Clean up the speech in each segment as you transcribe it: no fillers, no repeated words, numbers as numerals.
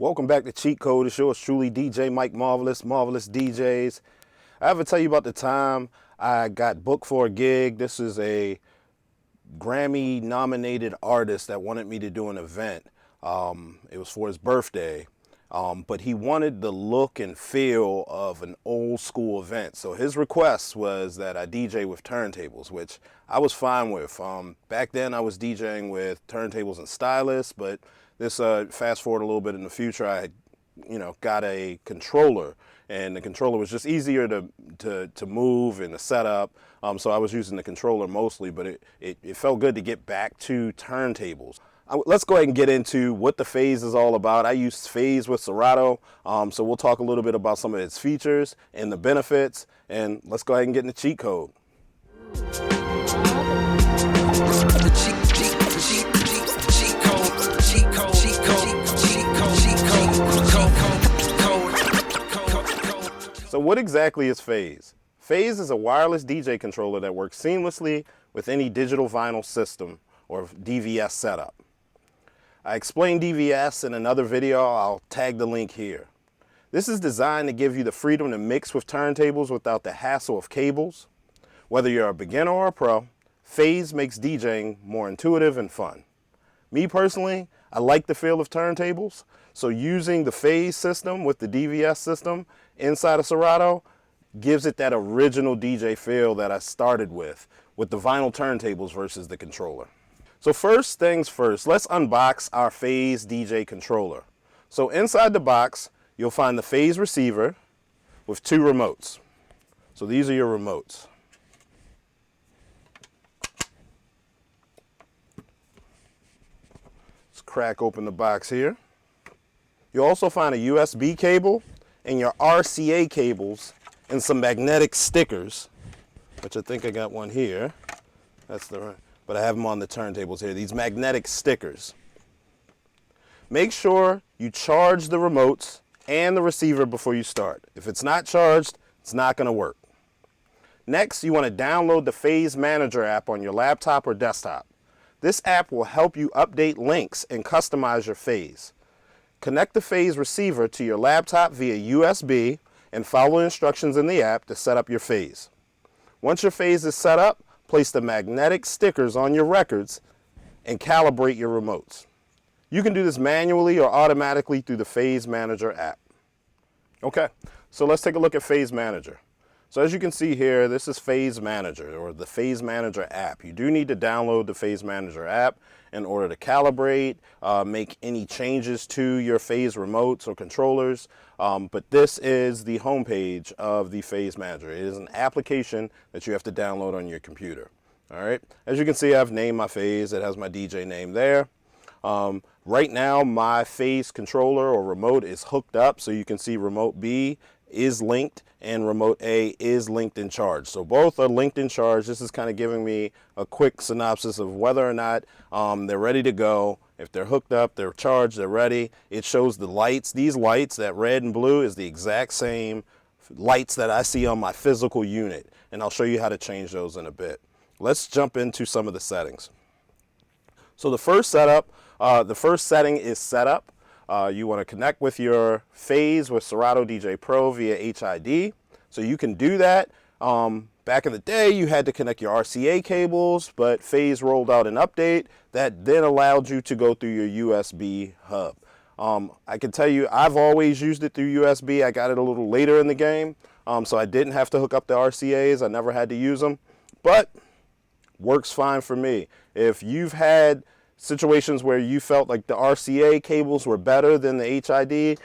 Welcome back to Cheat Code. It's yours truly, DJ Mike Marvelous, Marvelous DJs. I ever tell you about the time I got booked for a gig? This is a Grammy-nominated artist that wanted me to do an event. It was for his birthday, but he wanted the look and feel of an old school event. So his request was that I DJ with turntables, which I was fine with. Back then I was DJing with turntables and stylus, but this fast forward a little bit in the future, I got a controller, and the controller was just easier to move and to set up. So I was using the controller mostly, but it felt good to get back to turntables. Let's go ahead and get into what the Phase is all about. I use Phase with Serato, so we'll talk a little bit about some of its features and the benefits, and let's go ahead and get into cheat code. So what exactly is Phase? Phase is a wireless DJ controller that works seamlessly with any digital vinyl system or DVS setup. I explained DVS in another video. I'll tag the link here. This is designed to give you the freedom to mix with turntables without the hassle of cables. Whether you're a beginner or a pro, Phase makes DJing more intuitive and fun. Me personally, I like the feel of turntables, so using the Phase system with the DVS system inside of Serato gives it that original DJ feel that I started with the vinyl turntables versus the controller. So first things first, let's unbox our Phase DJ controller. So inside the box, you'll find the Phase receiver with two remotes. So these are your remotes. Let's crack open the box here. You'll also find a USB cable and your RCA cables and some magnetic stickers, which I think I got one here. But I have them on the turntables here, these magnetic stickers. Make sure you charge the remotes and the receiver before you start. If it's not charged, it's not going to work. Next, you want to download the Phase Manager app on your laptop or desktop. This app will help you update links and customize your Phase. Connect the Phase receiver to your laptop via USB and follow instructions in the app to set up your Phase. Once your Phase is set up, place the magnetic stickers on your records and calibrate your remotes. You can do this manually or automatically through the Phase Manager app. Okay, so let's take a look at Phase Manager. So as you can see here, this is Phase Manager, or the Phase Manager app. You do need to download the Phase Manager app in order to calibrate, make any changes to your Phase remotes or controllers. But this is the homepage of the Phase Manager. It is an application that you have to download on your computer. All right. As you can see, I've named my Phase. It has my DJ name there. Right now, my Phase controller or remote is hooked up, so you can see remote B is linked and remote A is linked and charged. So both are linked and charged. This is kind of giving me a quick synopsis of whether or not they're ready to go. If they're hooked up, they're charged, they're ready. It shows the lights. These lights, that red and blue, is the exact same lights that I see on my physical unit. And I'll show you how to change those in a bit. Let's jump into some of the settings. So the first setting is setup. You want to connect with your Phase with Serato DJ Pro via HID. So you can do that. Back in the day, you had to connect your RCA cables, but Phase rolled out an update that then allowed you to go through your USB hub. I can tell you, I've always used it through USB. I got it a little later in the game, so I didn't have to hook up the RCAs. I never had to use them, but works fine for me. If you've had situations where you felt like the RCA cables were better than the HID,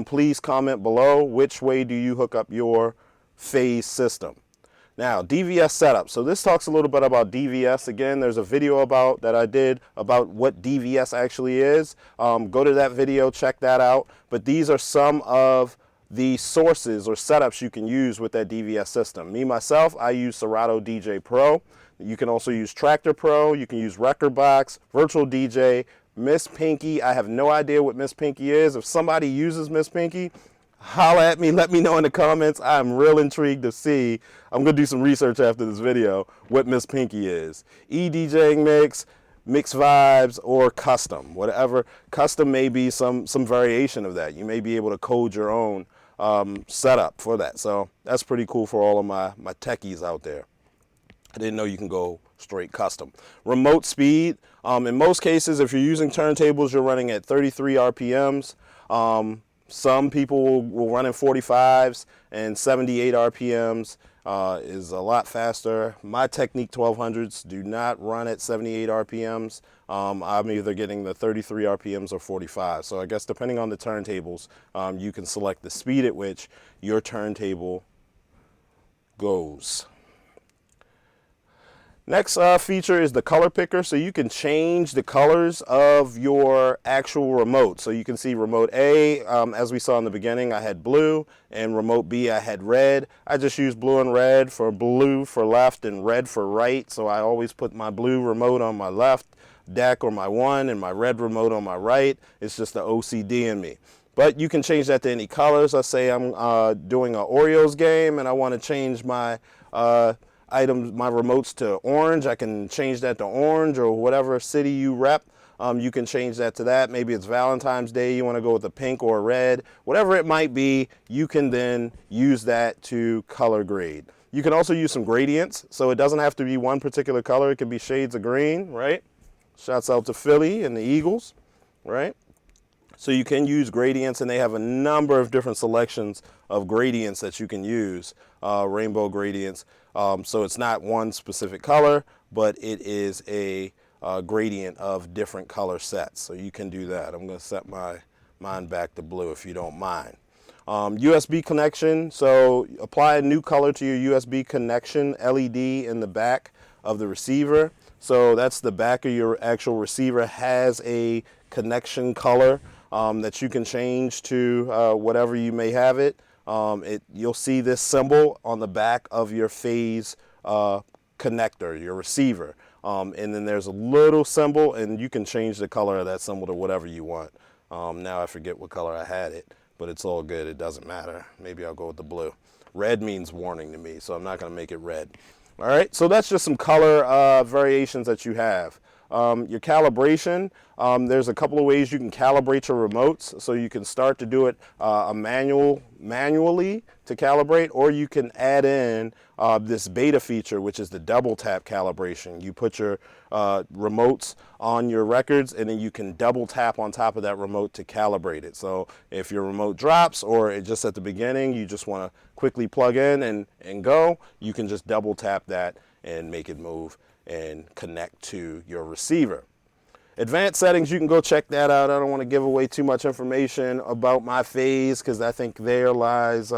please comment below which way do you hook up your Phase system. Now, DVS setup. So this talks a little bit about DVS. Again, there's a video that I did about what DVS actually is. Go to that video, check that out. But these are some of the sources or setups you can use with that DVS system. Me, myself, I use Serato DJ Pro. You can also use Tractor Pro. You can use Record Box, Virtual DJ, Miss Pinky. I have no idea what Miss Pinky is. If somebody uses Miss Pinky, holla at me, let me know in the comments. I'm real intrigued to see. I'm going to do some research after this video what Miss Pinky is. eDJing Mix, mixed vibes or custom, whatever. Custom may be some variation of that. You may be able to code your own setup for that. So that's pretty cool for all of my techies out there. I didn't know you can go straight custom. Remote speed, in most cases, if you're using turntables, you're running at 33 RPMs. Some people will run in 45s, and 78 RPMs is a lot faster. My Technique 1200s do not run at 78 RPMs. I'm either getting the 33 RPMs or 45. So I guess depending on the turntables, you can select the speed at which your turntable goes. Next feature is the color picker, so you can change the colors of your actual remote. So you can see remote A, as we saw in the beginning, I had blue, and remote B, I had red. I just use blue and red for blue for left and red for right, so I always put my blue remote on my left deck or my one and my red remote on my right. It's just the OCD in me. But you can change that to any colors. Let's say I'm doing an Orioles game and I want to change my items, my remotes to orange. I can change that to orange, or whatever city you rep. You can change that to that. Maybe it's Valentine's Day, you want to go with a pink or a red. Whatever it might be, you can then use that to color grade. You can also use some gradients, so it doesn't have to be one particular color. It can be shades of green, right? Shouts out to Philly and the Eagles, right? So you can use gradients, and they have a number of different selections of gradients that you can use, rainbow gradients. So it's not one specific color, but it is a gradient of different color sets. So you can do that. I'm going to set mine back to blue if you don't mind. USB connection, so apply a new color to your USB connection LED in the back of the receiver. So that's the back of your actual receiver has a connection color that you can change to whatever you may have it. You'll see this symbol on the back of your phase connector, your receiver. And then there's a little symbol, and you can change the color of that symbol to whatever you want. Now I forget what color I had it, but it's all good. It doesn't matter. Maybe I'll go with the blue. Red means warning to me, so I'm not going to make it red. All right, so that's just some color variations that you have. Your calibration, there's a couple of ways you can calibrate your remotes. So you can start to do it manually to calibrate, or you can add in this beta feature, which is the double tap calibration. You put your remotes on your records, and then you can double tap on top of that remote to calibrate it. So if your remote drops, or it just at the beginning you just want to quickly plug in and go, you can just double tap that and make it move and connect to your receiver. Advanced settings, you can go check that out. I don't want to give away too much information about my phase, because I think there lies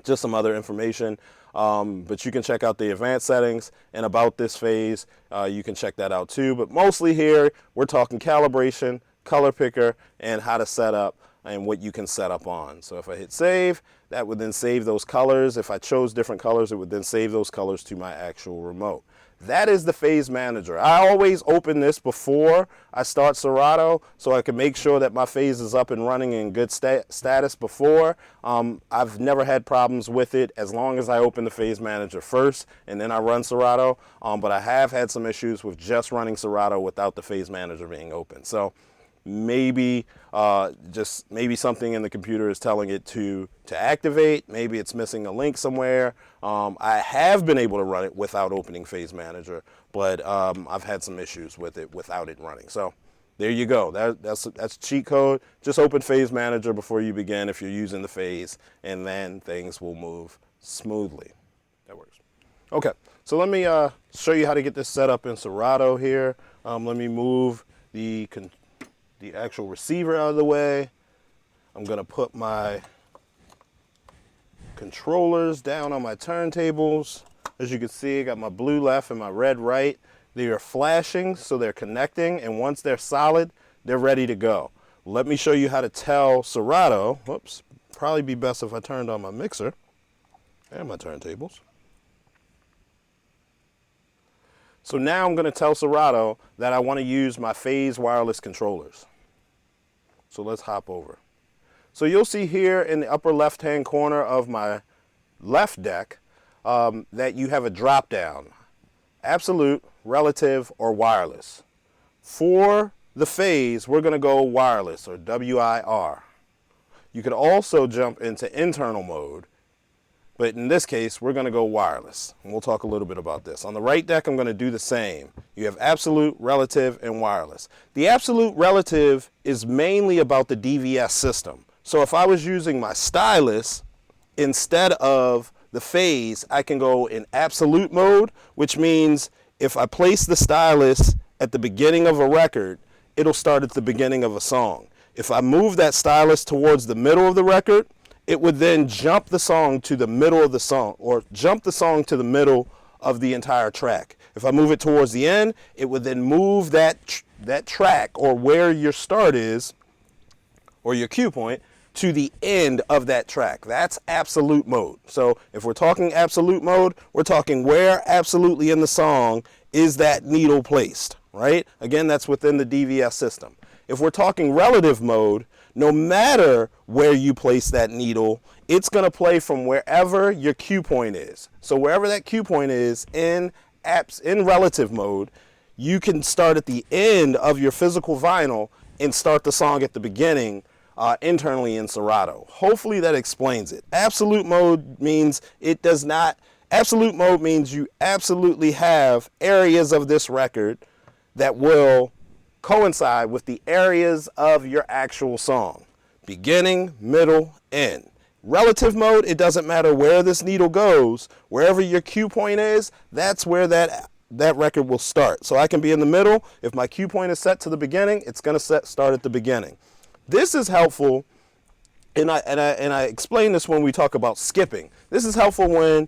just some other information. But you can check out the advanced settings, and about this phase, you can check that out too. But mostly here, we're talking calibration, color picker, and how to set up and what you can set up on. So if I hit save, that would then save those colors. If I chose different colors, it would then save those colors to my actual remote. That is the phase manager. I always open this before I start Serato, so I can make sure that my phase is up and running in good status before. I've never had problems with it as long as I open the phase manager first and then I run Serato. But I have had some issues with just running Serato without the phase manager being open. So maybe maybe something in the computer is telling it to activate. Maybe it's missing a link somewhere. I have been able to run it without opening phase manager, but I've had some issues with it without it running. So there you go. That's cheat code. Just open phase manager before you begin if you're using the phase, and then things will move smoothly. That works. Okay, so let me show you how to get this set up in Serato here. Let me move the actual receiver out of the way. I'm gonna put my controllers down on my turntables. As you can see, I got my blue left and my red right. They are flashing, so they're connecting, and once they're solid, they're ready to go. Let me show you how to tell Serato, whoops, probably be best if I turned on my mixer and my turntables. So now I'm gonna tell Serato that I wanna use my phase wireless controllers. So let's hop over. So you'll see here in the upper left-hand corner of my left deck that you have a drop-down, absolute, relative, or wireless. For the phase, we're going to go wireless, or WIR. You could also jump into internal mode, but in this case, we're going to go wireless. And we'll talk a little bit about this. On the right deck, I'm going to do the same. You have absolute, relative, and wireless. The absolute relative is mainly about the DVS system. So if I was using my stylus instead of the phase, I can go in absolute mode, which means if I place the stylus at the beginning of a record, it'll start at the beginning of a song. If I move that stylus towards the middle of the record, it would then jump the song to the middle of the song, or jump the song to the middle of the entire track. If I move it towards the end, it would then move that track, or where your start is, or your cue point, to the end of that track. That's absolute mode. So if we're talking absolute mode, we're talking where absolutely in the song is that needle placed, right? Again, that's within the DVS system. If we're talking relative mode, no matter where you place that needle, it's going to play from wherever your cue point is. So wherever that cue point is in relative mode, you can start at the end of your physical vinyl and start the song at the beginning internally in Serato. Hopefully that explains it. Absolute mode means it does not. Absolute mode means you absolutely have areas of this record that will coincide with the areas of your actual song. Beginning, middle, end. Relative mode, it doesn't matter where this needle goes. Wherever your cue point is, that's where that record will start. So I can be in the middle. If my cue point is set to the beginning, it's going to start at the beginning. This is helpful, and I explain this when we talk about skipping. This is helpful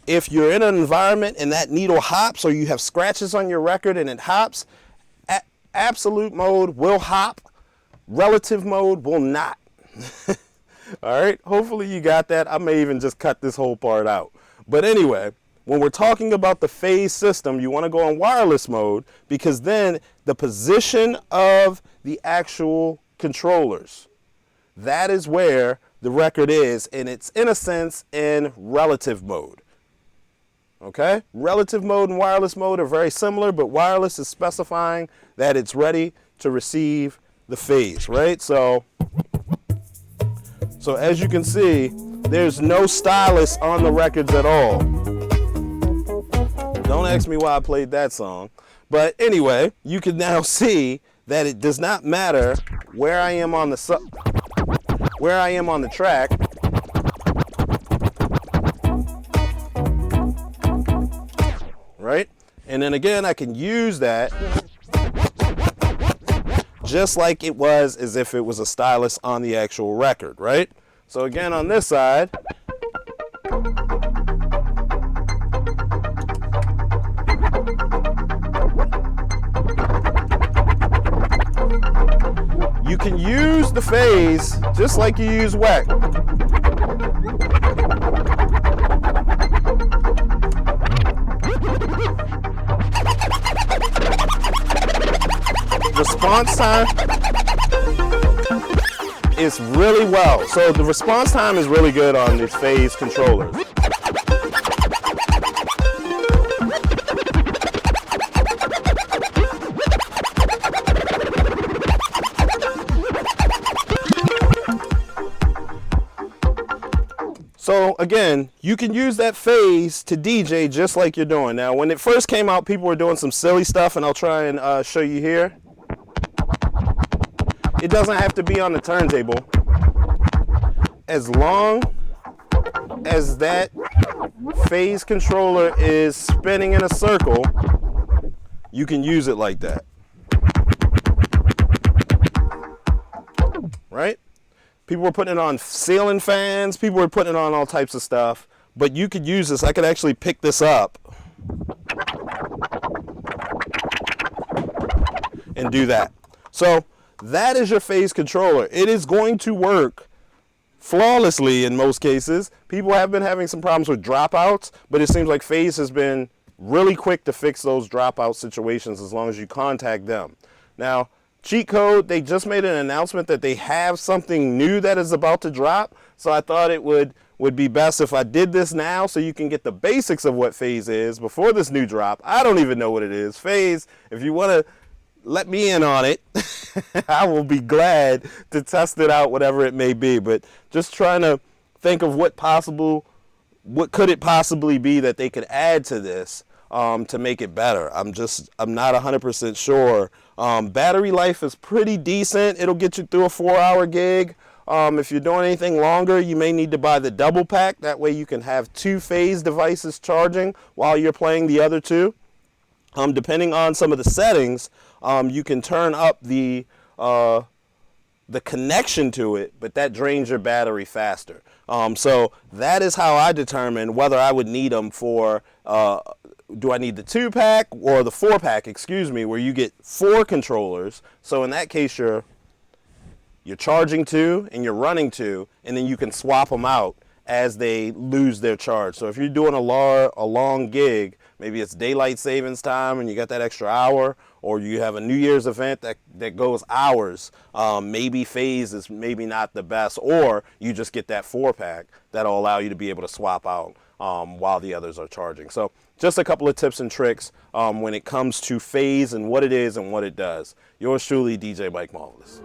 if you're in an environment and that needle hops, or you have scratches on your record and it hops. Absolute mode will hop, relative mode will not. All right, hopefully you got that. I may even just cut this whole part out. But anyway, when we're talking about the phase system, you want to go in wireless mode, because then the position of the actual controllers, that is where the record is, and it's in a sense in relative mode. Okay, relative mode and wireless mode are very similar, but wireless is specifying that it's ready to receive the phase, right? So as you can see, there's no stylus on the records at all. Don't ask me why I played that song. But anyway, you can now see that it does not matter where I am on the track. Right? And then again, I can use that just like it was as if it was a stylus on the actual record, right? So again, on this side, you can use the phase just like you use whack. Response time is really well. So the response time is really good on these phase controllers. So again, you can use that phase to DJ just like you're doing. Now, when it first came out, people were doing some silly stuff, and I'll try and show you here. It doesn't have to be on the turntable. As long as that phase controller is spinning in a circle, you can use it like that. Right? People were putting it on ceiling fans. People were putting it on all types of stuff. But you could use this. I could actually pick this up and do that. So that is your phase controller. It is going to work flawlessly in most cases. People have been having some problems with dropouts, but it seems like phase has been really quick to fix those dropout situations as long as you contact them. Now, cheat code, they just made an announcement that they have something new that is about to drop. So I thought it would be best if I did this now so you can get the basics of what phase is before this new drop. I don't even know what it is. Phase, if you want to let me in on it. I will be glad to test it out, whatever it may be. But just trying to think of what could it possibly be that they could add to this to make it better. I'm not 100% sure. Battery life is pretty decent. It'll get you through a 4-hour gig. If you're doing anything longer, you may need to buy the double pack. That way you can have 2 phase devices charging while you're playing the other 2. Depending on some of the settings, you can turn up the connection to it, but that drains your battery faster. So that is how I determine whether I would need them for, do I need the 2-pack or the 4-pack, excuse me, where you get 4 controllers. So in that case, you're charging 2 and you're running 2, and then you can swap them out as they lose their charge. So if you're doing a long gig, maybe it's daylight savings time and you got that extra hour, or you have a New Year's event that goes hours, maybe phase is maybe not the best, or you just get that 4-pack that'll allow you to be able to swap out while the others are charging. So just a couple of tips and tricks when it comes to phase and what it is and what it does. Yours truly, DJ Mike Marvelous.